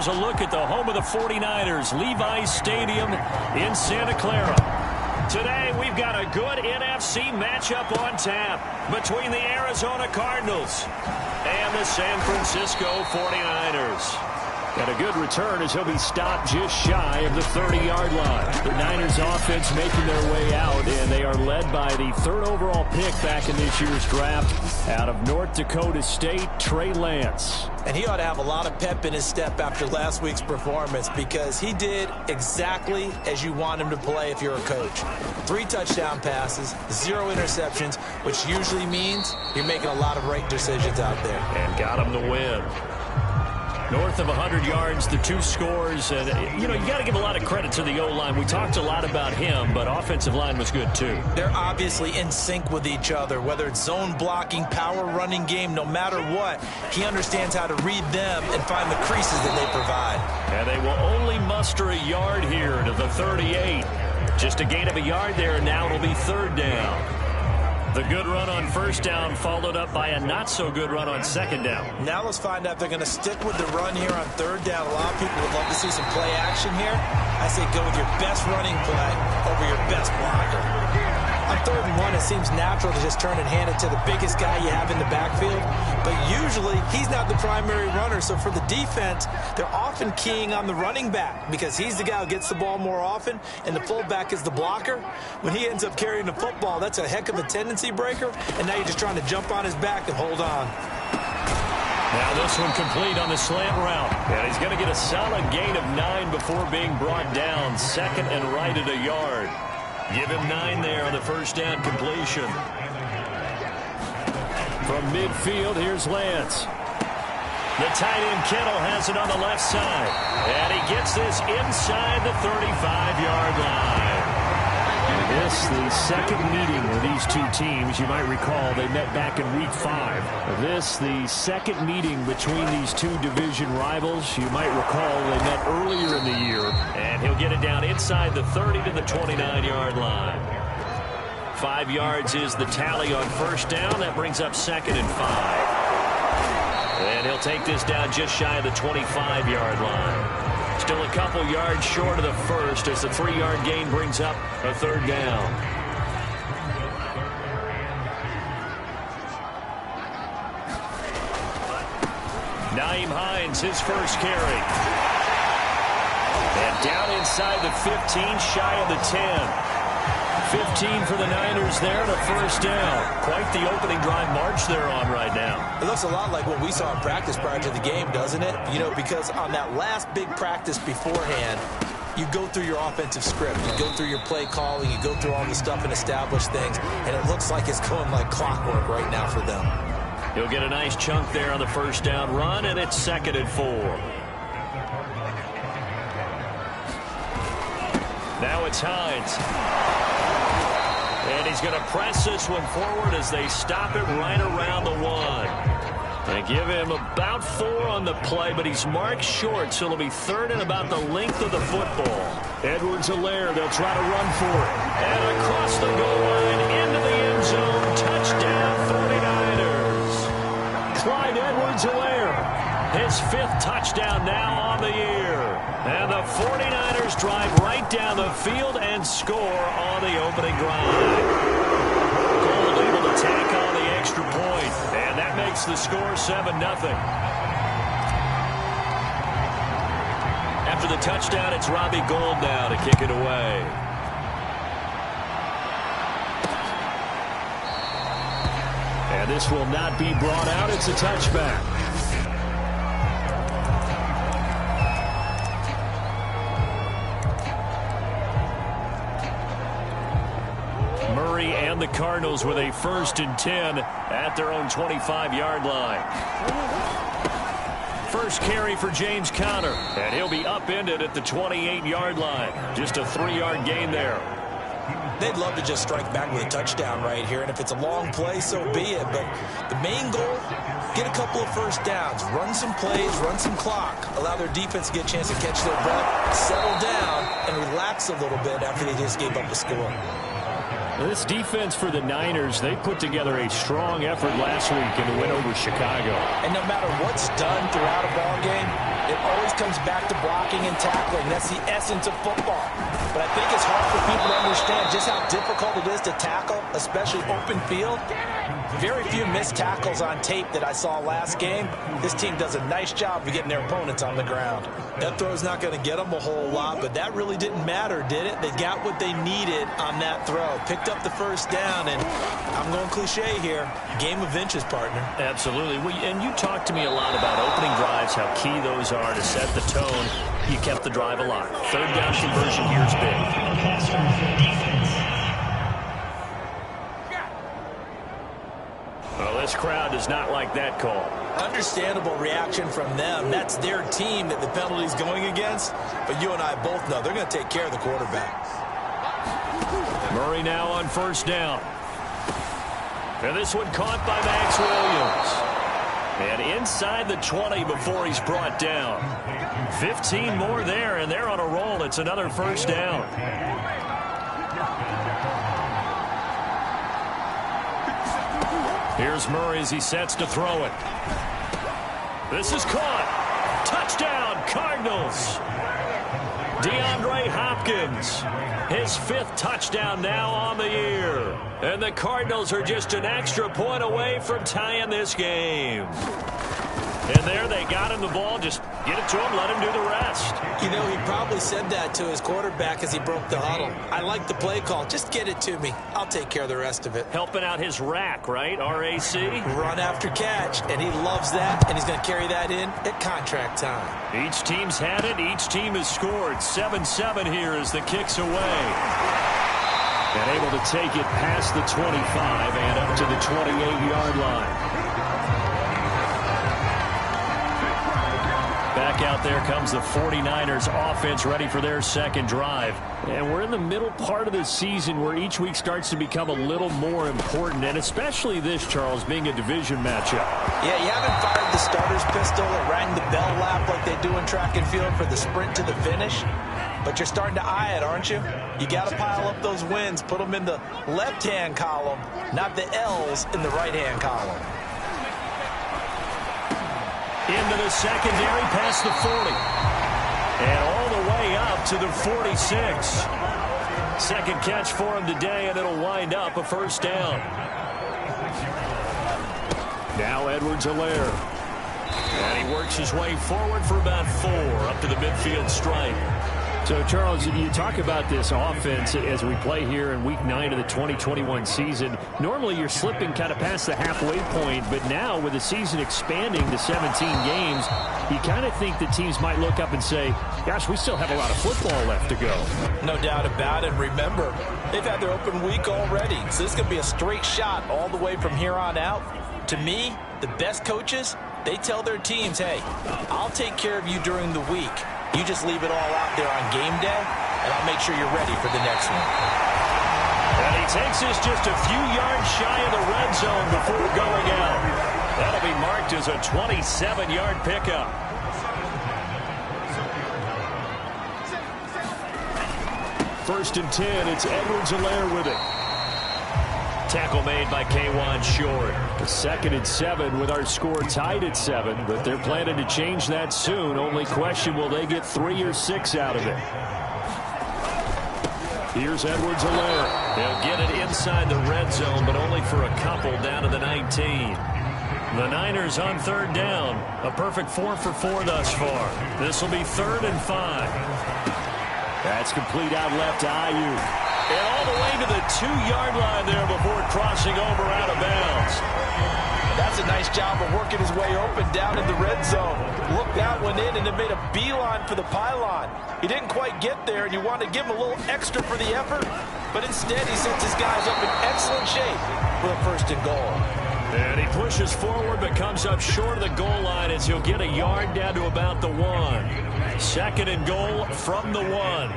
here's a look at the home of the 49ers, Levi's Stadium in Santa Clara. Today, we've got a good NFC matchup on tap between the Arizona Cardinals and the San Francisco 49ers. And a good return as he'll be stopped just shy of the 30-yard line. The Niners offense making their way out, and they are led by the third overall pick back in this year's draft out of North Dakota State, Trey Lance. And he ought to have a lot of pep in his step after last week's performance because he did exactly as you want him to play if you're a coach. 3 touchdown passes, 0 interceptions, which usually means you're making a lot of right decisions out there. And got him the win. North of 100 yards, the 2 scores. And, you got to give a lot of credit to the O-line. We talked a lot about him, but offensive line was good, too. They're obviously in sync with each other, whether it's zone blocking, power running game, no matter what. He understands how to read them and find the creases that they provide. And they will only muster a yard here to the 38. Just a gain of a yard there, and now it'll be 3rd down. The good run on 1st down followed up by a not-so-good run on 2nd down. Now let's find out if they're going to stick with the run here on 3rd down. A lot of people would love to see some play action here. I say go with your best running play over your best blocker. On 3rd and 1, it seems natural to just turn and hand it to the biggest guy you have in the backfield. But usually, he's not the primary runner. So for the defense, they're often keying on the running back because he's the guy who gets the ball more often, and the fullback is the blocker. When he ends up carrying the football, that's a heck of a tendency breaker, and now you're just trying to jump on his back and hold on. Now this one complete on the slant route. And he's going to get a solid gain of 9 before being brought down. 2nd and right at a yard. Give him 9 there on the 1st down completion. From midfield, here's Lance. The tight end Kittle has it on the left side. And he gets this inside the 35-yard line. This, the second meeting of these 2 teams. You might recall they met back in Week 5. This, the second meeting between these 2 division rivals. You might recall they met earlier in the year. And he'll get it down inside the 30 to the 29-yard line. 5 yards is the tally on 1st down. That brings up 2nd and 5. And he'll take this down just shy of the 25-yard line. Still a couple yards short of the 1st as the 3-yard gain brings up a 3rd down. Nyheim Hines, his first carry. And down inside the 15, shy of the 10. 15 for the Niners there, the 1st down. Quite the opening drive march they're on right now. It looks a lot like what we saw in practice prior to the game, doesn't it? Because on that last big practice beforehand, you go through your offensive script. You go through your play calling. You go through all the stuff and establish things. And it looks like it's going like clockwork right now for them. He'll get a nice chunk there on the 1st down run, and it's 2nd and 4. Now it's Hines. And he's going to press this one forward as they stop it right around the 1. They give him about 4 on the play, but he's marked short, so it'll be 3rd and about the length of the football. Edwards-Helaire, they'll try to run for it. And across the goal line, into the end zone, touchdown 49ers. Clyde Edwards-Helaire, his 5th touchdown now on the year. And the 49ers drive right down the field and score on the opening drive. Gold able to tack on the extra point, and that makes the score 7-0. After the touchdown, it's Robbie Gould now to kick it away. And this will not be brought out. It's a touchback. The Cardinals with a 1st and 10 at their own 25-yard line. First carry for James Conner, and he'll be upended at the 28-yard line. Just a 3-yard gain there. They'd love to just strike back with a touchdown right here, and if it's a long play, so be it. But the main goal, get a couple of 1st downs, run some plays, run some clock, allow their defense to get a chance to catch their breath, settle down, and relax a little bit after they just gave up the score. This defense for the Niners, they put together a strong effort last week in the win over Chicago. And no matter what's done throughout a ball game, It always comes back to blocking and tackling. That's the essence of football. But I think it's hard for people to understand just how difficult it is to tackle, especially open field. Very few missed tackles on tape that I saw last game. This team does a nice job of getting their opponents on the ground. That throw's not going to get them a whole lot, but that really didn't matter, did it? They got what they needed on that throw. Picked up the first down, and I'm going cliche here. Game of inches, partner. Absolutely. And you talked to me a lot about opening drives, how key those are to set the tone. You kept the drive alive. Third down conversion here is big. Well, this crowd does not like that call. Understandable reaction from them. That's their team that the penalty's going against. But you and I both know they're going to take care of the quarterback. Murray now on first down. And this one caught by Max Williams. And inside the 20 before he's brought down. 15 more there, and they're on a roll. It's another first down. Here's Murray as he sets to throw it. This is caught. Touchdown, Cardinals. DeAndre Hopkins, his 5th touchdown now on the year. And the Cardinals are just an extra point away from tying this game. And there they got him the ball. Just get it to him, let him do the rest. You know, he probably said that to his quarterback as he broke the huddle. I like the play call. Just get it to me. I'll take care of the rest of it. Helping out his rack, right? RAC? Run after catch, and he loves that, and he's going to carry that in at contract time. Each team's had it. Each team has scored. 7-7 here as the kick's away. And able to take it past the 25 and up to the 28-yard line. Back out there comes the 49ers offense ready for their second drive. And we're in the middle part of the season where each week starts to become a little more important, and especially this, Charles, being a division matchup. Yeah, you haven't fired the starter's pistol or rang the bell lap like they do in track and field for the sprint to the finish. But you're starting to eye it, aren't you? You got to pile up those wins, put them in the left-hand column, not the L's in the right-hand column. Into the secondary past the 40. And all the way up to the 46. Second catch for him today, and it'll wind up a first down. Now Edwards-Helaire. And he works his way forward for about 4 up to the midfield stripe. So, Charles, you talk about this offense as we play here in Week 9 of the 2021 season. Normally, you're slipping kind of past the halfway point, but now with the season expanding to 17 games, you kind of think the teams might look up and say, gosh, we still have a lot of football left to go. No doubt about it. Remember, they've had their open week already, so this is going to be a straight shot all the way from here on out. To me, the best coaches, they tell their teams, hey, I'll take care of you during the week. You just leave it all out there on game day, and I'll make sure you're ready for the next one. And he takes this just a few yards shy of the red zone before going out. That'll be marked as a 27-yard pickup. First and 10, it's Edwards-Helaire with it. Tackle made by K'Wan Short. 2nd and 7 with our score tied at 7, but they're planning to change that soon. Only question, will they get 3 or 6 out of it? Here's Edwards-Helaire. They'll get it inside the red zone, but only for a couple down to the 19. The Niners on 3rd down. A perfect 4 for 4 thus far. This will be 3rd and 5. That's complete out left to Ayuk. And all the way to the 2-yard line there before crossing over out of bounds. That's a nice job of working his way open down in the red zone. Looked that one in and then made a beeline for the pylon. He didn't quite get there, and you want to give him a little extra for the effort. But instead, he sets his guys up in excellent shape for a 1st and goal. And he pushes forward but comes up short of the goal line as he'll get a yard down to about the 1. 2nd and goal from the 1.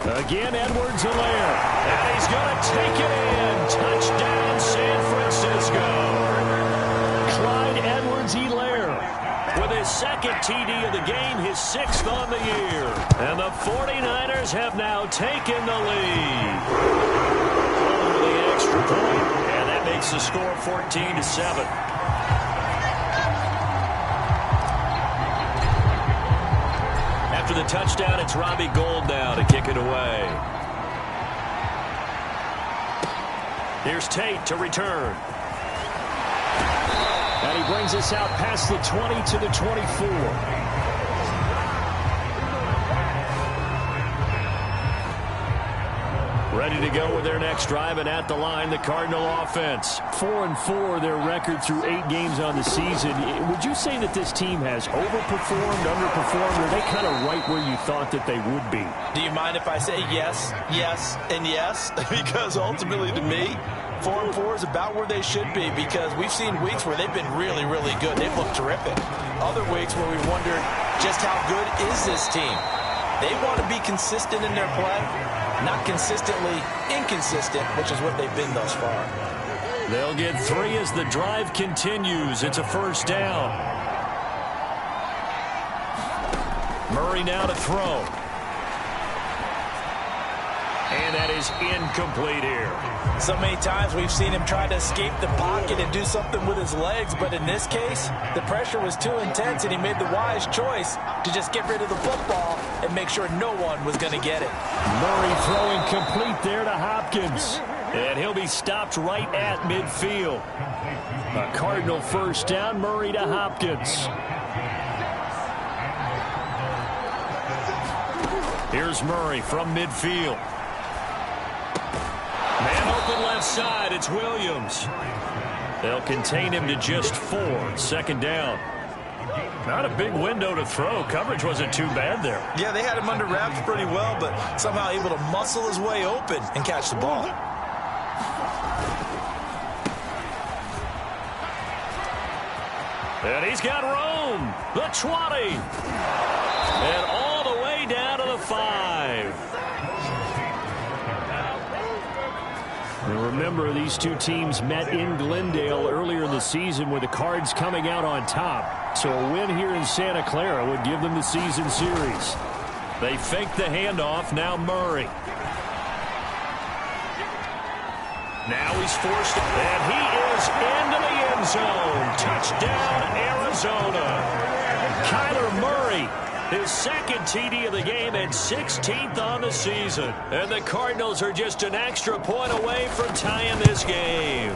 Again, Edwards-Helaire. And he's going to take it in. Touchdown, San Francisco. Clyde Edwards-Helaire with his 2nd TD of the game, his 6th on the year. And the 49ers have now taken the lead. Over the extra point. And that makes the score 14-7. After the touchdown, it's Robbie Gould now to kick it away. Here's Tate to return. And he brings us out past the 20 to the 24. Ready to go with their next drive, and at the line, the Cardinal offense. 4-4, their record through 8 games on the season. Would you say that this team has overperformed, underperformed, or are they kind of right where you thought that they would be? Do you mind if I say yes, yes, and yes? Because ultimately, to me, 4-4 is about where they should be, because we've seen weeks where they've been really, really good. They've looked terrific. Other weeks where we wondered just how good is this team. They want to be consistent in their play, not consistently inconsistent, which is what they've been thus far. They'll get 3 as the drive continues. It's a first down. Murray now to throw. And that is incomplete here. So many times we've seen him try to escape the pocket and do something with his legs, but in this case, the pressure was too intense, and he made the wise choice to just get rid of the football and make sure no one was going to get it. Murray throwing complete there to Hopkins. And he'll be stopped right at midfield. A Cardinal first down, Murray to Hopkins. Here's Murray from midfield. Man open left side, it's Williams. They'll contain him to just 4, second down. Not a big window to throw. Coverage wasn't too bad there. Yeah, they had him under wraps pretty well, but somehow able to muscle his way open and catch the ball. And he's got room. The 20. And all the way down to the 5. And remember, these two teams met in Glendale earlier in the season with the Cards coming out on top. So a win here in Santa Clara would give them the season series. They fake the handoff. Now Murray. Now he's forced, and he is into the end zone. Touchdown, Arizona. Kyler Murray, his second TD of the game and 16th on the season. And the Cardinals are just an extra point away from tying this game.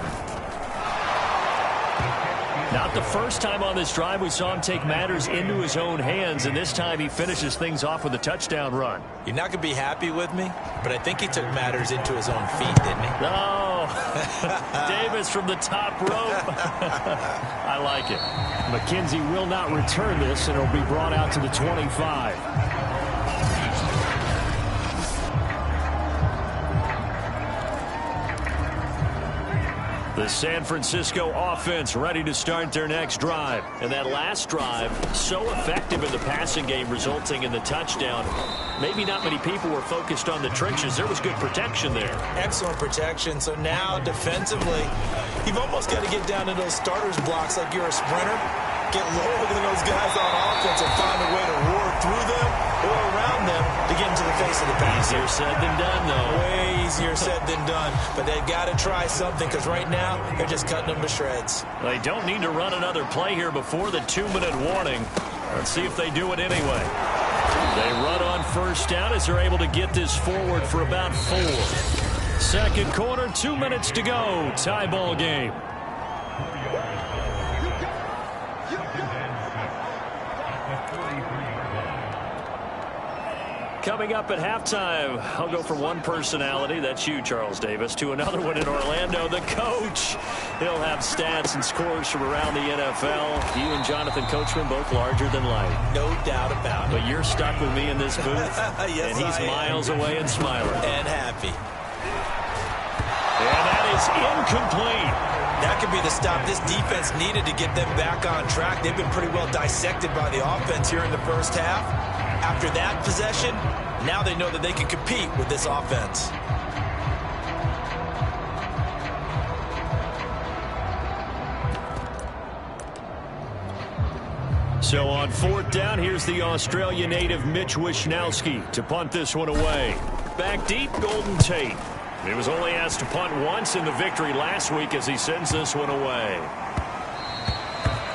Not the first time on this drive we saw him take matters into his own hands, and this time he finishes things off with a touchdown run. You're not going to be happy with me, but I think he took matters into his own feet, didn't he? No. Davis from the top rope. I like it. McKenzie will not return this, and it'll be brought out to the 25. The San Francisco offense ready to start their next drive. And that last drive, so effective in the passing game, resulting in the touchdown. Maybe not many people were focused on the trenches. There was good protection there. Excellent protection. So now, defensively, you've almost got to get down to those starters blocks like you're a sprinter. Get lower than those guys on offense and find a way to roar through them or around them to get into the face of the pass. Easier said than done, though. Way easier said than done. But they've got to try something, because right now they're just cutting them to shreds. They don't need to run another play here before the 2-minute warning. Let's see if they do it anyway. They run on first down as they're able to get this forward for about 4. Second quarter, 2 minutes to go. Tie ball game. Coming up at halftime, I'll go from one personality, that's you, Charles Davis, to another one in Orlando, the coach. He'll have stats and scores from around the NFL. You and Jonathan Coachman both larger than life. No doubt about it. But you're stuck with me in this booth, yes, and he's miles away and smiling. And happy. And that is incomplete. That could be the stop this defense needed to get them back on track. They've been pretty well dissected by the offense here in the first half. After that possession, now they know that they can compete with this offense. So on fourth down, here's the Australian native Mitch Wishnowsky to punt this one away. Back deep, Golden Tate. He was only asked to punt once in the victory last week as he sends this one away.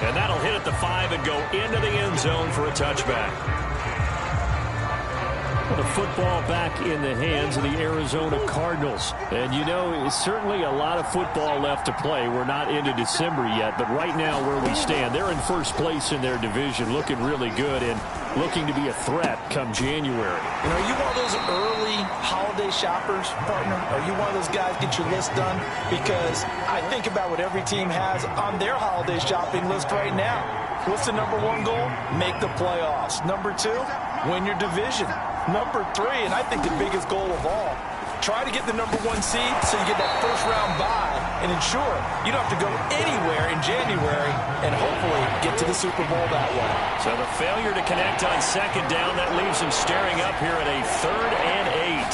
And that'll hit at the 5 and go into the end zone for a touchback. The football back in the hands of the Arizona Cardinals. And, you know, it's certainly a lot of football left to play. We're not into December yet, but right now where we stand, they're in first place in their division, looking really good and looking to be a threat come January. You know, are you one of those early holiday shoppers, partner? Are you one of those guys get your list done? Because I think about what every team has on their holiday shopping list right now. What's the number one goal? Make the playoffs. Number 2, win your division. Number 3, and I think the biggest goal of all, try to get the number 1 seed so you get that first-round bye and ensure you don't have to go anywhere in January and hopefully get to the Super Bowl that way. So the failure to connect on second down, that leaves him staring up here at a 3rd and 8.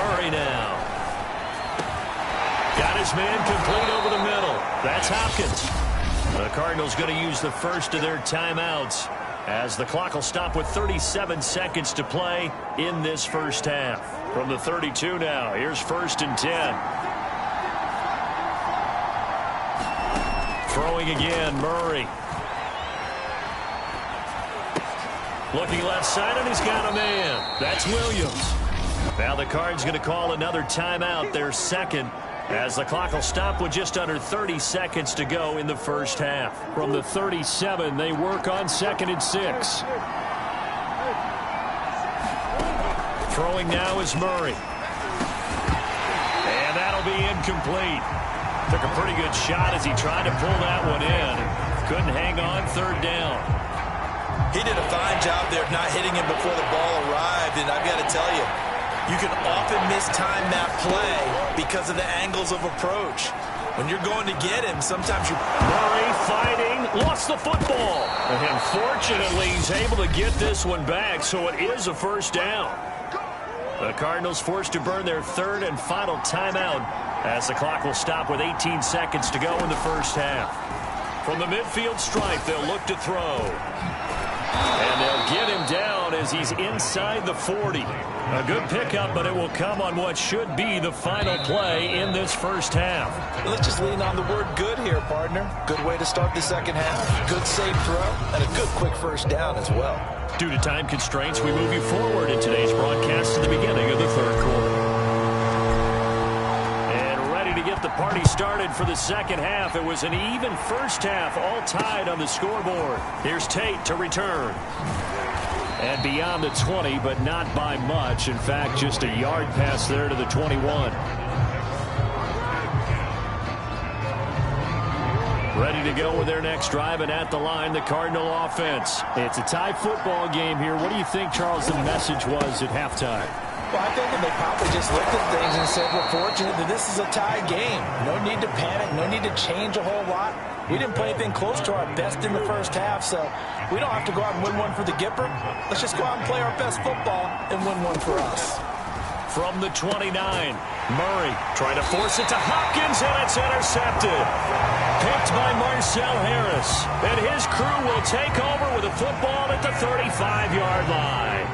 Murray now. Got his man complete over the middle. That's Hopkins. The Cardinals going to use the first of their timeouts, as the clock will stop with 37 seconds to play in this first half. From the 32 now, here's 1st and 10. Throwing again, Murray. Looking left side, and he's got a man. That's Williams. Now the Cards going to call another timeout, their second, as the clock will stop with just under 30 seconds to go in the first half. From the 37, they work on 2nd and 6. Throwing now is Murray. And that'll be incomplete. Took a pretty good shot as he tried to pull that one in. Couldn't hang on 3rd down. He did a fine job there of not hitting him before the ball arrived, and I've got to tell you, you can often mistime that play because of the angles of approach. When you're going to get him, sometimes you... Murray fighting, lost the football. And fortunately, he's able to get this one back, so it is a first down. The Cardinals forced to burn their 3rd and final timeout, as the clock will stop with 18 seconds to go in the first half. From the midfield stripe, they'll look to throw. And they'll get him down as he's inside the 40. A good pickup, but it will come on what should be the final play in this first half. Let's just lean on the word good here, partner. Good way to start the second half. Good safe throw, and a good quick first down as well. Due to time constraints, we move you forward in today's broadcast to the beginning of the 3rd quarter. And ready to get the party started for the second half. It was an even first half, all tied on the scoreboard. Here's Tate to return. And beyond the 20, but not by much. In fact, just a yard pass there to the 21. Ready to go with their next drive, and at the line, the Cardinal offense. It's a tie football game here. What do you think, Charles, the message was at halftime? Well, I think they probably just looked at things and said, we're fortunate that this is a tie game. No need to panic, no need to change a whole lot. We didn't play anything close to our best in the first half, so we don't have to go out and win one for the Gipper. Let's just go out and play our best football and win one for us. From the 29, Murray trying to force it to Hopkins, and it's intercepted. Picked by Marcel Harris. And his crew will take over with a football at the 35-yard line.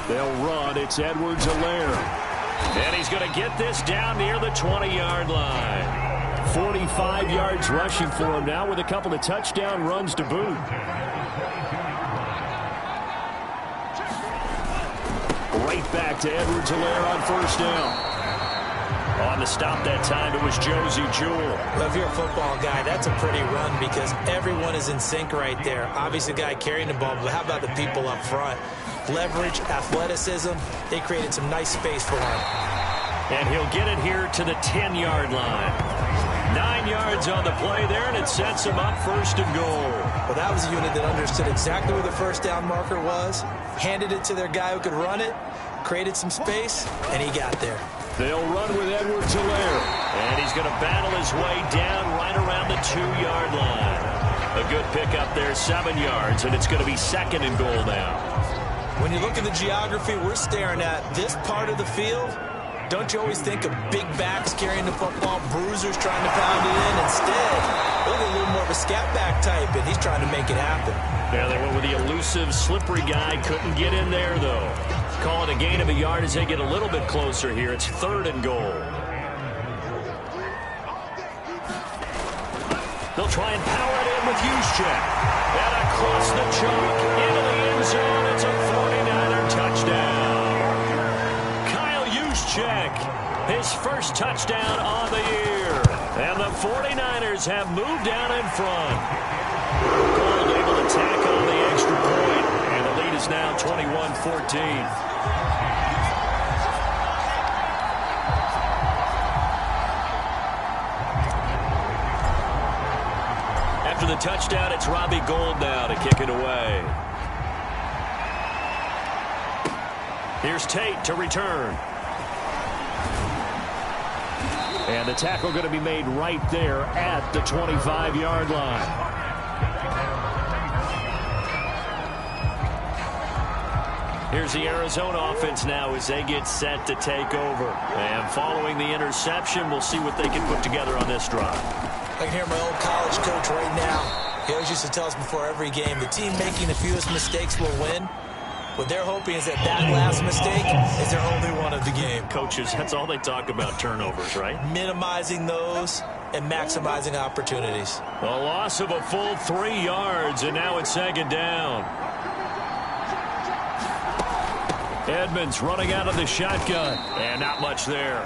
They'll run. It's Edwards-Helaire. And he's going to get this down near the 20-yard line. 45 yards rushing for him now with a couple of touchdown runs to boot. Right back to Edwards-Helaire on first down. On the stop that time, it was Josie Jewell. Well, if you're a football guy, that's a pretty run because everyone is in sync right there. Obviously, the guy carrying the ball, but how about the people up front? Leverage, athleticism, they created some nice space for him. And he'll get it here to the 10-yard line. 9 yards on the play there, and it sets him up 1st and goal. Well, that was a unit that understood exactly where the first down marker was, handed it to their guy who could run it, created some space, and he got there. They'll run with Edwards-Helaire. And he's going to battle his way down right around the 2-yard line. A good pickup there, 7 yards, and it's going to be 2nd and goal now. When you look at the geography we're staring at, this part of the field, Don't you always think of big backs carrying the football, bruisers trying to pound it in? Instead, look at a little more of a scat back type, and he's trying to make it happen. Yeah, they went with the elusive, slippery guy. Couldn't get in there, though. Call it a gain of a yard as they get a little bit closer here. It's 3rd and goal. They'll try and power it in with Juszczyk. And across the chalk into the end zone. It's a 49er touchdown. Kyle Juszczyk, his first touchdown on the year. And the 49ers have moved down in front. Gold able to tack on the extra point. And the lead is now 21-14. After the touchdown, it's Robbie Gould now to kick it away. Here's Tate to return. And the tackle going to be made right there at the 25-yard line. Here's the Arizona offense now as they get set to take over. And following the interception, we'll see what they can put together on this drive. I can hear my old college coach right now. He always used to tell us before every game, the team making the fewest mistakes will win. What they're hoping is that last mistake is their only one of the game. Coaches, that's all they talk about, turnovers, right? Minimizing those and maximizing opportunities. A loss of a full 3 yards, and now it's 2nd down. Edmonds running out of the shotgun, and not much there.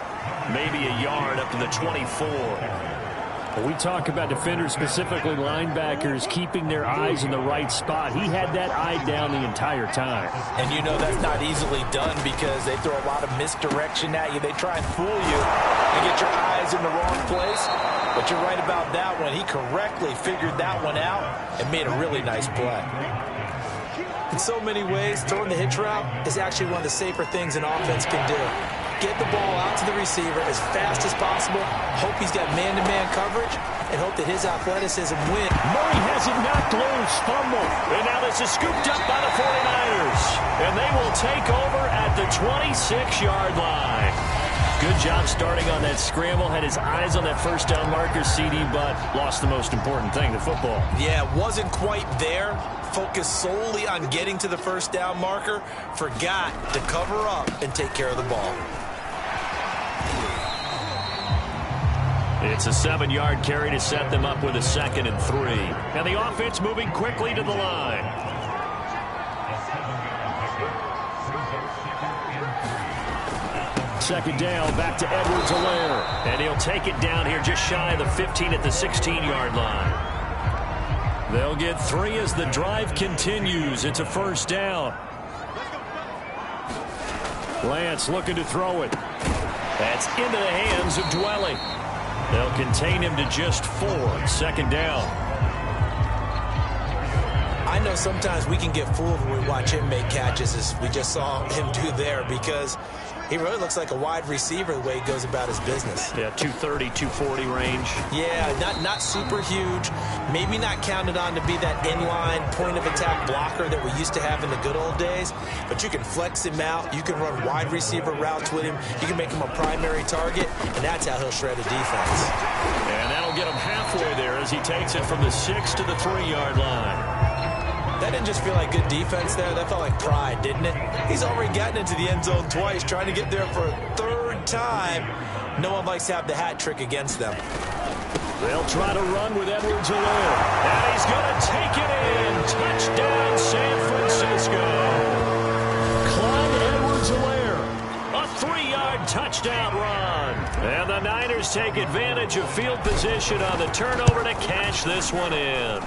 Maybe a yard up to the 24. We talk about defenders, specifically linebackers, keeping their eyes in the right spot. He had that eye down the entire time. And you know that's not easily done because they throw a lot of misdirection at you. They try and fool you and get your eyes in the wrong place. But you're right about that one. He correctly figured that one out and made a really nice play. In so many ways, throwing the hitch route is actually one of the safer things an offense can do. Get the ball out to the receiver as fast as possible, hope he's got man-to-man coverage, and hope that his athleticism wins. Murray has it knocked loose, fumble. And now this is scooped up by the 49ers. And they will take over at the 26-yard line. Good job starting on that scramble. Had his eyes on that first down marker, CD, but lost the most important thing, the football. Yeah, wasn't quite there. Focused solely on getting to the first down marker. Forgot to cover up and take care of the ball. It's a 7-yard carry to set them up with a 2nd and 3. And the offense moving quickly to the line. Second down, back to Edwards-Helaire. And he'll take it down here just shy of the 15 at the 16-yard line. They'll get 3 as the drive continues. It's a first down. Lance looking to throw it. That's into the hands of Dwelly. They'll contain him to just 4. 2nd down. I know sometimes we can get fooled when we watch him make catches, as we just saw him do there, because he really looks like a wide receiver the way he goes about his business. Yeah, 230, 240 range. Yeah, not super huge. Maybe not counted on to be that inline point-of-attack blocker that we used to have in the good old days. But you can flex him out. You can run wide receiver routes with him. You can make him a primary target, and that's how he'll shred a defense. And that'll get him halfway there as he takes it from the 6 to the 3-yard line. That didn't just feel like good defense there. That felt like pride, didn't it? He's already gotten into the end zone twice, trying to get there for a 3rd time. No one likes to have the hat trick against them. They'll try to run with Edwards-Helaire. And he's going to take it in. Touchdown, San Francisco. Clyde Edwards-Helaire. A 3-yard touchdown run. And the Niners take advantage of field position on the turnover to cash this one in.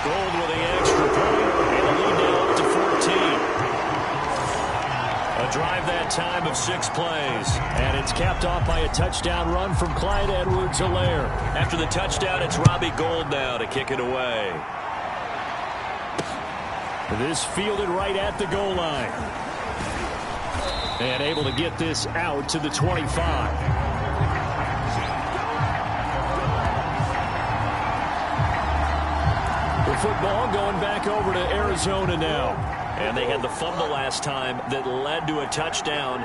Gold with the extra point, and the lead now up to 14. A drive that time of 6 plays, and it's capped off by a touchdown run from Clyde Edwards-Helaire. After the touchdown, it's Robbie Gould now to kick it away. This fielded right at the goal line. And able to get this out to the 25. Football going back over to Arizona now. And they had the fumble last time that led to a touchdown.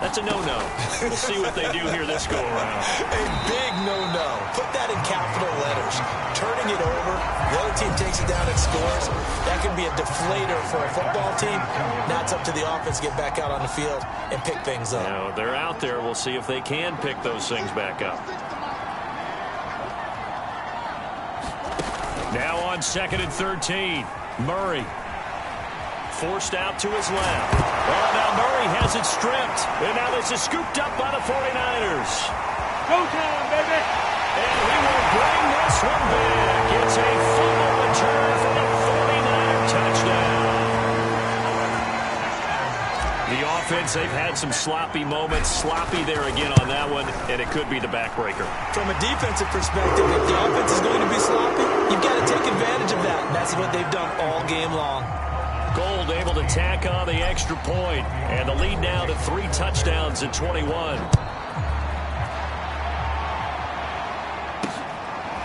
That's a no-no. We'll see what they do here this go-around. A big no-no. Put that in capital letters. Turning it over, the other team takes it down and scores. That can be a deflator for a football team. Now it's up to the offense to get back out on the field and pick things up. They're out there. We'll see if they can pick those things back up. Now on 2nd and 13. Murray. Forced out to his left. Oh, now Murray has it stripped. And now this is scooped up by the 49ers. Go time, baby! And he will bring this one back. It's a fumble return for the 49er touchdown. The offense, they've had some sloppy moments. Sloppy there again on that one, and it could be the backbreaker. From a defensive perspective, if the offense is going to be sloppy, you've got to take advantage of that. And that's what they've done all game long. Gold able to tack on the extra point, and the lead now to 3 touchdowns at 21.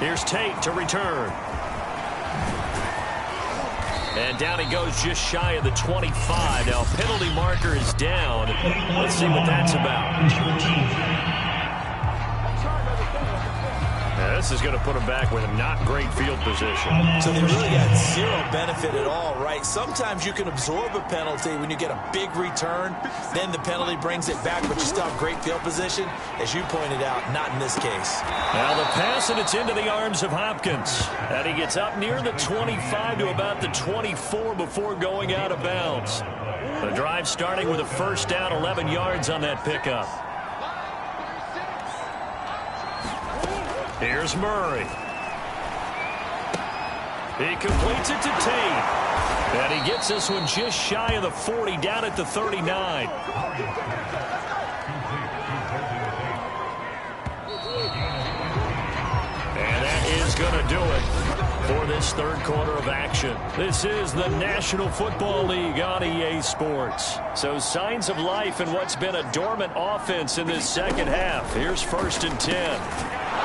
Here's Tate to return. And down he goes just shy of the 25. Now penalty marker is down. Let's see what that's about. This is going to put him back with a not great field position. So they really got zero benefit at all, right? Sometimes you can absorb a penalty when you get a big return. Then the penalty brings it back, but you still have great field position. As you pointed out, not in this case. Now the pass, and it's into the arms of Hopkins. And he gets up near the 25 to about the 24 before going out of bounds. The drive starting with a first down, 11 yards on that pickup. Here's Murray. He completes it to Tate. And he gets this one just shy of the 40, down at the 39. And that is going to do it for this third quarter of action. This is the National Football League on EA Sports. So signs of life in what's been a dormant offense in this second half. Here's 1st and 10.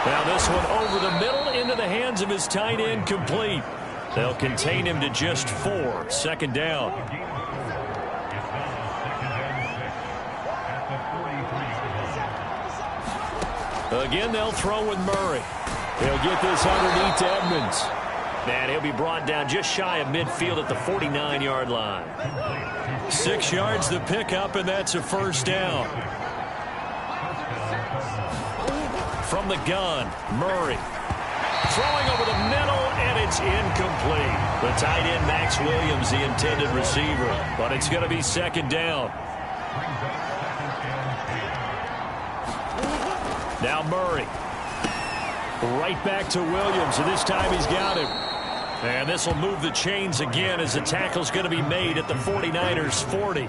Now this one over the middle into the hands of his tight end, complete. They'll contain him to just 4. 2nd down. Again, they'll throw with Murray. He'll get this underneath to Edmonds. And he'll be brought down just shy of midfield at the 49-yard line. 6 yards the pickup, and that's a 1st down. From the gun, Murray. Throwing over the middle, and it's incomplete. The tight end, Max Williams, the intended receiver. But it's going to be 2nd down. Now Murray. Right back to Williams, and this time he's got him. And this will move the chains again as the tackle's going to be made at the 49ers' 40.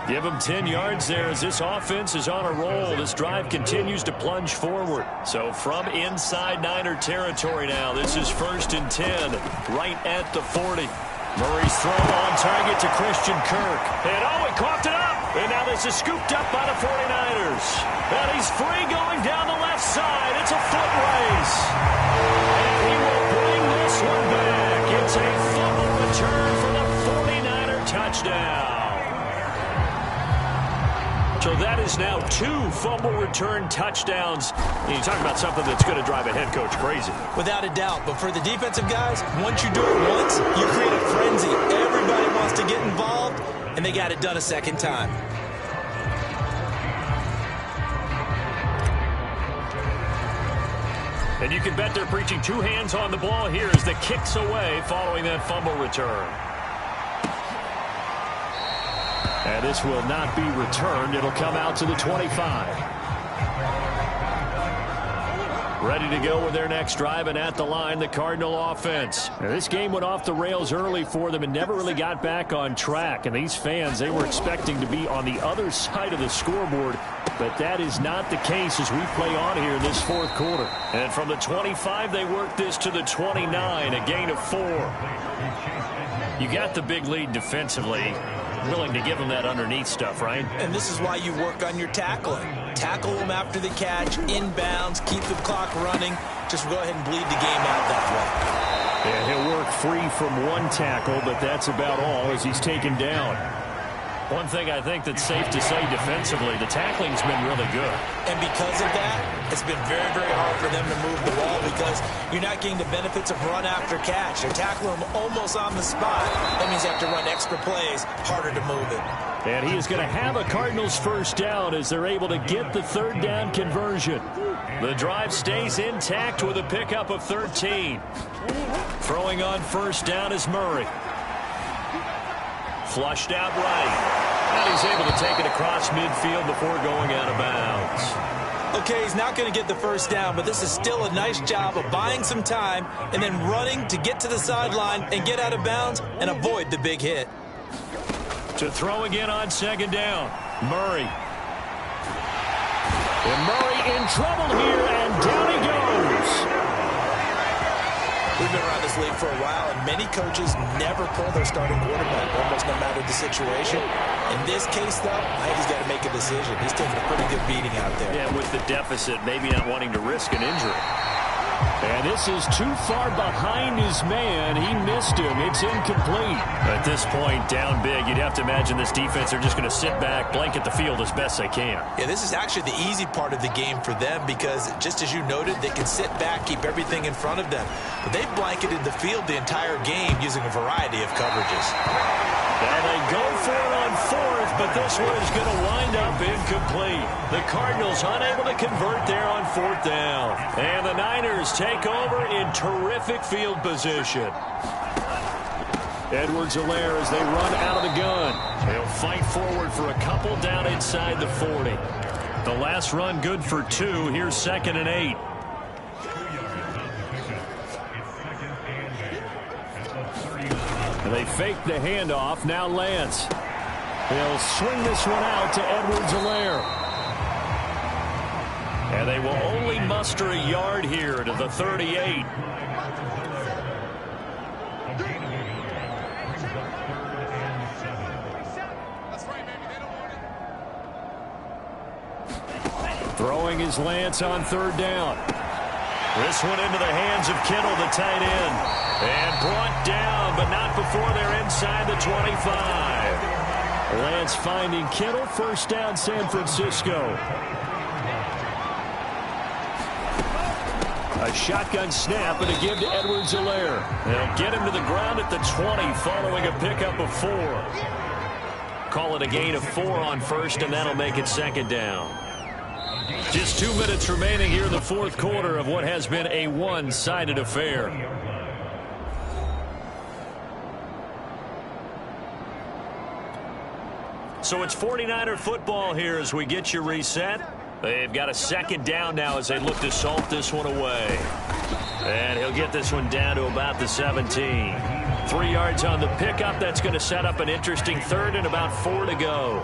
Give him 10 yards there as this offense is on a roll. This drive continues to plunge forward. So from inside Niner territory now, this is 1st and 10, right at the 40. Murray's throw on target to Christian Kirk. And he coughed it up. And now this is scooped up by the 49ers. And he's free going down the left side. It's a foot race. And he will bring this one back. It's a fumble return for the 49er touchdown. So that is now 2 fumble return touchdowns. You talk about something that's going to drive a head coach crazy. Without a doubt. But for the defensive guys, once you do it once, you create a frenzy. Everybody wants to get involved, and they got it done a 2nd time. And you can bet they're preaching 2 hands on the ball here as the kick's away following that fumble return. And this will not be returned. It'll come out to the 25. Ready to go with their next drive, and at the line, the Cardinal offense. Now, this game went off the rails early for them and never really got back on track. And these fans, they were expecting to be on the other side of the scoreboard, but that is not the case as we play on here in this 4th quarter. And from the 25, they work this to the 29, a gain of 4. You got the big lead defensively. Willing to give them that underneath stuff, right? And this is why you work on your tackling. Tackle them after the catch, inbounds, keep the clock running. Just go ahead and bleed the game out that way. Yeah, he'll work free from 1 tackle, but that's about all as he's taken down. One thing I think that's safe to say defensively, the tackling's been really good. And because of that, it's been very, very hard for them to move the ball because you're not getting the benefits of run after catch. They're tackling them almost on the spot. That means you have to run extra plays, harder to move it. And he is going to have a Cardinals first down as they're able to get the third down conversion. The drive stays intact with a pickup of 13. Throwing on first down is Murray. Flushed out right. And he's able to take it across midfield before going out of bounds. Okay, he's not going to get the first down, but this is still a nice job of buying some time and then running to get to the sideline and get out of bounds and avoid the big hit. To throw again on second down, Murray. And Murray in trouble here, and down he goes. We've been around this league for a while, and many coaches never pull their starting quarterback, almost no matter the situation. In this case, though, I think he's got to make a decision. He's taking a pretty good beating out there. Yeah, with the deficit, maybe not wanting to risk an injury. And this is too far behind his man. He missed him. It's incomplete. At this point, down big, you'd have to imagine this defense are just going to sit back, blanket the field as best they can. Yeah, this is actually the easy part of the game for them because, just as you noted, they can sit back, keep everything in front of them. But they've blanketed the field the entire game using a variety of coverages. Now they go for it on fourth, but this one is going to wind up incomplete. The Cardinals unable to convert there on fourth down. And the Niners take over in terrific field position. Edwards-Helaire as they run out of the gun. They'll fight forward for a couple down inside the 40. The last run good for 2. Here's 2nd and 8. And they fake the handoff. Now Lance. They'll swing this one out to Edwards-Helaire. And they will only muster a yard here to the 38. Throwing is Lance on third down. This one into the hands of Kittle, the tight end. And brought down, but not before they're inside the 25. Lance finding Kittle, first down San Francisco. A shotgun snap and a give to Edwards-Helaire. They'll get him to the ground at the 20 following a pickup of 4. Call it a gain of 4 on first, and that'll make it 2nd down. Just 2 minutes remaining here in the fourth quarter of what has been a one-sided affair. So it's 49er football here as we get you reset. They've got a 2nd down now as they look to salt this one away. And he'll get this one down to about the 17. 3 yards on the pickup. That's going to set up an interesting 3rd and about 4 to go.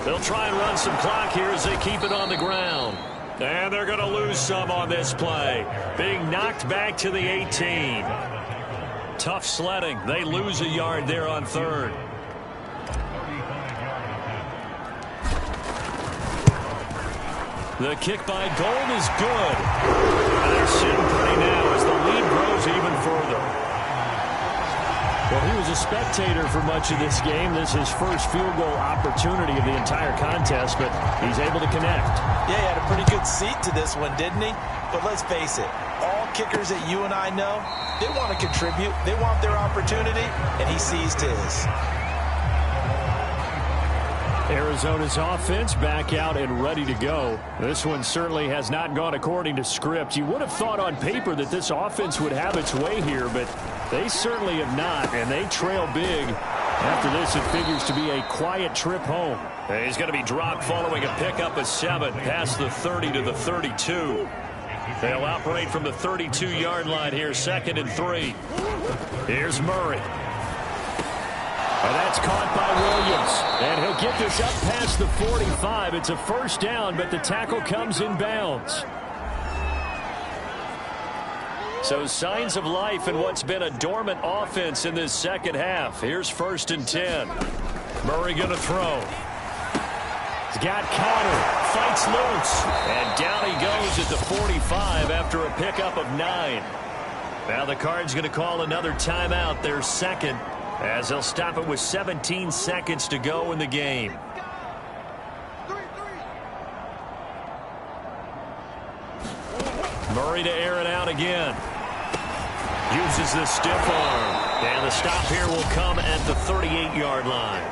They'll try and run some clock here as they keep it on the ground. And they're going to lose some on this play. Being knocked back to the 18. Tough sledding. They lose a yard there on 3rd. The kick by Gold is good. And they're sitting pretty now as the lead grows even further. Well, he was a spectator for much of this game. This is his first field goal opportunity of the entire contest, but he's able to connect. Yeah, he had a pretty good seat to this one, didn't he? But let's face it, all kickers that you and I know, they want to contribute. They want their opportunity, and he seized his. Arizona's offense back out and ready to go. This one certainly has not gone according to script. You would have thought on paper that this offense would have its way here, but they certainly have not, and they trail big. After this, it figures to be a quiet trip home. And he's going to be dropped following a pickup of 7 past the 30 to the 32. They'll operate from the 32-yard line here, 2nd and 3. Here's Murray. And that's caught by Williams. And he'll get this up past the 45. It's a first down, but the tackle comes in bounds. So signs of life in what's been a dormant offense in this second half. Here's 1st and 10. Murray going to throw. He's got Connor. Fights loose. And down he goes at the 45 after a pickup of 9. Now the Cards going to call another timeout, their second, as they'll stop it with 17 seconds to go in the game. Murray to air it out again. Uses the stiff arm. And the stop here will come at the 38-yard line.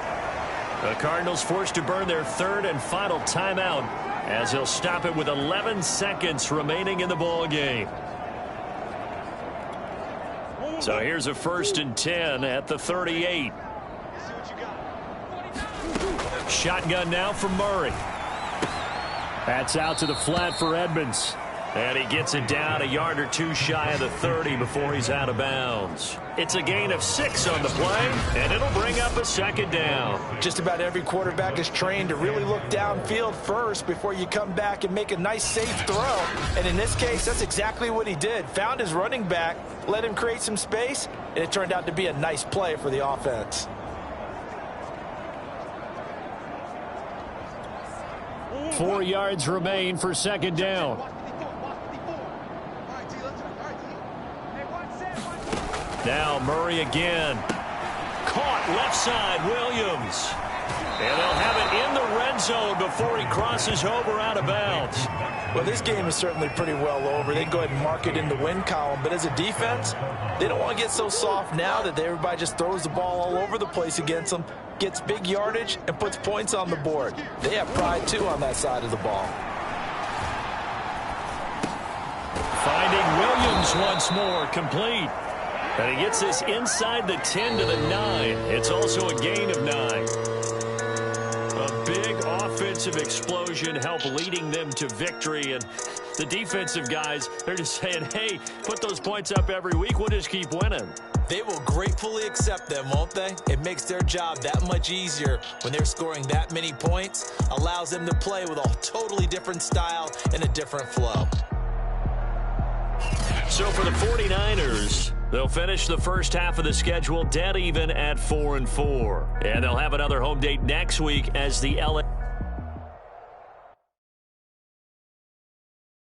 The Cardinals forced to burn their third and final timeout as they'll stop it with 11 seconds remaining in the ball game. So here's a 1st and 10 at the 38. Shotgun now for Murray. That's out to the flat for Edmonds. And he gets it down a yard or two shy of the 30 before he's out of bounds. It's a gain of 6 on the play, and it'll bring up a 2nd down. Just about every quarterback is trained to really look downfield first before you come back and make a nice, safe throw. And in this case, that's exactly what he did. Found his running back, let him create some space, and it turned out to be a nice play for the offense. Four yards remain for 2nd down. Now Murray again. Caught left side, Williams. And they'll have it in the red zone before he crosses over out of bounds. Well, this game is certainly pretty well over. They can go ahead and mark it in the win column. But as a defense, they don't want to get so soft now that everybody just throws the ball all over the place against them, gets big yardage, and puts points on the board. They have pride, too, on that side of the ball. Finding Williams once more, complete. And he gets this inside the 10 to the 9. It's also a gain of 9. A big offensive explosion helped leading them to victory. And the defensive guys, they're just saying, hey, put those points up every week. We'll just keep winning. They will gratefully accept them, won't they? It makes their job that much easier when they're scoring that many points. Allows them to play with a totally different style and a different flow. So for the 49ers, they'll finish the first half of the schedule dead even at 4-4. And they'll have another home date next week as the LA